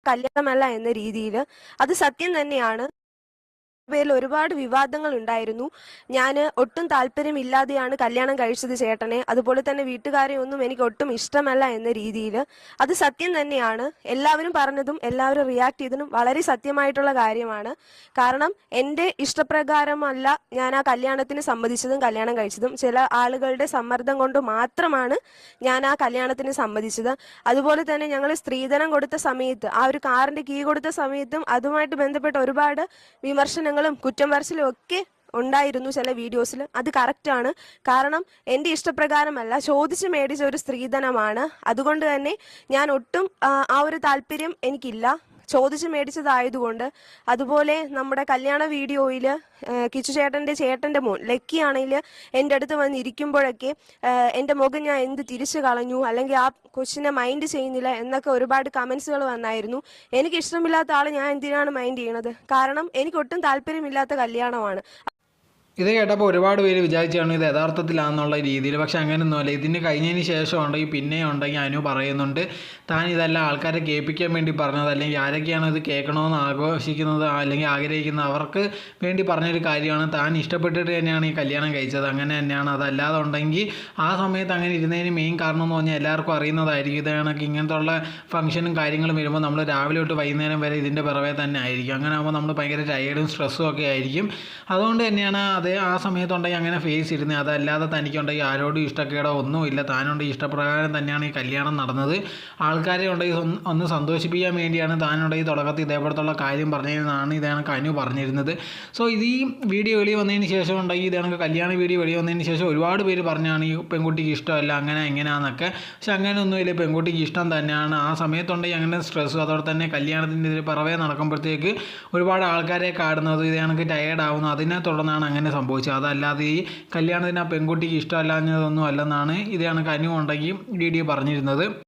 കല്യാണമല്ല എന്ന രീതിയിൽ അത് സത്യം തന്നെയാണ്. പേരിൽ ഒരുപാട് വിവാദങ്ങൾ ഉണ്ടായിരുന്നു. ഞാൻ ഒട്ടും താല്പര്യമില്ലാതെയാണ് കല്യാണം കഴിച്ചത് ചേട്ടനെ. അതുപോലെ തന്നെ വീട്ടുകാരെ ഒന്നും എനിക്ക് ഒട്ടും ഇഷ്ടമല്ല എന്ന രീതിയിൽ അത് സത്യം തന്നെയാണ്. എല്ലാവരും പറഞ്ഞതും എല്ലാവരും റിയാക്ട് ചെയ്തതും വളരെ സത്യമായിട്ടുള്ള കാര്യമാണ്. കാരണം എൻ്റെ ഇഷ്ടപ്രകാരമല്ല ഞാൻ ആ കല്യാണത്തിന് സമ്മതിച്ചതും കല്യാണം കഴിച്ചതും. ചില ആളുകളുടെ സമ്മർദ്ദം കൊണ്ട് മാത്രമാണ് ഞാൻ ആ കല്യാണത്തിന് സമ്മതിച്ചത്. അതുപോലെ തന്നെ ഞങ്ങൾ സ്ത്രീധനം കൊടുത്ത സമയത്ത്, ആ ഒരു കാറിന്റെ കീ കൊടുത്ത സമയത്തും അതുമായിട്ട് ബന്ധപ്പെട്ട ഒരുപാട് വിമർശനങ്ങളും കുറ്റം പറച്ചിലും ഒക്കെ ഉണ്ടായിരുന്നു ചില വീഡിയോസിൽ. അത് കറക്റ്റാണ്. കാരണം എൻ്റെ ഇഷ്ടപ്രകാരമല്ല, ചോദിച്ച് മേടിച്ച ഒരു സ്ത്രീധനമാണ്. അതുകൊണ്ട് തന്നെ ഞാൻ ഒട്ടും ആ ഒരു താല്പര്യം എനിക്കില്ല, ചോദിച്ച് മേടിച്ചതായതുകൊണ്ട്. അതുപോലെ നമ്മുടെ കല്യാണ വീഡിയോയിൽ കിച്ചു ചേട്ടൻ്റെ മോൻ ലക്കി ആണെങ്കിൽ എൻ്റെ അടുത്ത് വന്നിരിക്കുമ്പോഴൊക്കെ എൻ്റെ മുഖം ഞാൻ എന്ത് തിരിച്ചു കളഞ്ഞു, അല്ലെങ്കിൽ ആ കൊച്ചിനെ മൈൻഡ് ചെയ്യുന്നില്ല എന്നൊക്കെ ഒരുപാട് കമൻസുകൾ വന്നായിരുന്നു. എനിക്ക് ഇഷ്ടമില്ലാത്ത ആൾ ഞാൻ എന്തിനാണ് മൈൻഡ് ചെയ്യണത്? കാരണം എനിക്ക് ഒട്ടും താല്പര്യമില്ലാത്ത കല്യാണമാണ്. ഇത് കേട്ടപ്പോൾ ഒരുപാട് പേര് വിചാരിച്ചാണ് ഇത് യഥാർത്ഥത്തിലാണെന്നുള്ള രീതിയിൽ. പക്ഷെ അങ്ങനെയൊന്നുമല്ല. ഇതിന് കഴിഞ്ഞതിന് ശേഷം ഉണ്ടെങ്കിൽ പിന്നെയും ഉണ്ടെങ്കിൽ അനു പറയുന്നുണ്ട് താൻ ഇതെല്ലാം ആൾക്കാരെ കേൾപ്പിക്കാൻ വേണ്ടി പറഞ്ഞത്, അല്ലെങ്കിൽ ആരൊക്കെയാണ് ഇത് കേൾക്കണമെന്ന് ആഘോഷിക്കുന്നത് അല്ലെങ്കിൽ ആഗ്രഹിക്കുന്നത് അവർക്ക് വേണ്ടി പറഞ്ഞൊരു കാര്യമാണ്. താൻ ഇഷ്ടപ്പെട്ടിട്ട് തന്നെയാണ് ഈ കല്യാണം കഴിച്ചത്, അങ്ങനെ തന്നെയാണ്. അതല്ലാതെ ഉണ്ടെങ്കിൽ ആ സമയത്ത് അങ്ങനെ ഇരുന്നതിന് മെയിൻ കാരണം എന്ന് പറഞ്ഞാൽ എല്ലാവർക്കും അറിയുന്നതായിരിക്കും. ഇത് കണക്ക് ഇങ്ങനത്തെ ഉള്ള ഫംഗ്ഷനും കാര്യങ്ങളും വരുമ്പോൾ നമ്മൾ രാവിലെ തൊട്ട് വൈകുന്നേരം വരെ ഇതിൻ്റെ പിറവേ തന്നെ ആയിരിക്കും. അങ്ങനെ ആകുമ്പോൾ നമ്മൾ ഭയങ്കര ടയേർഡും സ്ട്രെസ്സും ഒക്കെ ആയിരിക്കും. അതുകൊണ്ട് തന്നെയാണ് ആ സമയത്തുണ്ടെങ്കിൽ അങ്ങനെ ഫേസ് ഇരുന്നത്. അതല്ലാതെ തനിക്കുണ്ടെങ്കിൽ ആരോടും ഇഷ്ടക്കേടോ ഒന്നുമില്ല. താനുണ്ടെങ്കിൽ ഇഷ്ടപ്രകാരം തന്നെയാണ് ഈ കല്യാണം നടന്നത്. ആൾക്കാരെ ഉണ്ടെങ്കിൽ ഒന്ന് സന്തോഷിപ്പിക്കാൻ വേണ്ടിയാണ് താനുണ്ടെങ്കിൽ തുടക്കത്തിൽ ഇതേപോലത്തുള്ള കാര്യം പറഞ്ഞതെന്നാണ് ഇതാണ് അനു പറഞ്ഞിരുന്നത്. സോ ഇത് ഈ വീഡിയോ വെളി വന്നതിന് ശേഷം ഉണ്ടെങ്കിൽ ഇതാണ് കല്യാണ വീഡിയോ വെളി വന്നതിന് ശേഷം ഒരുപാട് പേര് പറഞ്ഞാണ് ഈ പെൺകുട്ടിക്ക് ഇഷ്ടമല്ല അങ്ങനെ എങ്ങനെയാണെന്നൊക്കെ. പക്ഷെ അങ്ങനെയൊന്നുമില്ല, പെൺകുട്ടിക്ക് ഇഷ്ടം തന്നെയാണ്. ആ സമയത്തുണ്ടെങ്കിൽ അങ്ങനെ സ്ട്രെസ്സും അതോടെ തന്നെ കല്യാണത്തിൻ്റെ ഇതിൽ പിറവേ നടക്കുമ്പോഴത്തേക്ക് ഒരുപാട് ആൾക്കാരെ കാണുന്നത് ഇത് കണക്ക് ടയേർഡ് ആവുന്നു. അതിനെ തുടർന്നാണ് അങ്ങനെ സംഭവിച്ചത്. അതല്ലാതെ ഈ കല്യാണത്തിന് ആ പെൺകുട്ടിക്ക് ഇഷ്ടമല്ലാഞ്ഞതൊന്നും അല്ലെന്നാണ് ഇത് കണക്ക് അനു ഉണ്ടെങ്കിൽ വീഡിയോ പറഞ്ഞിരുന്നത്.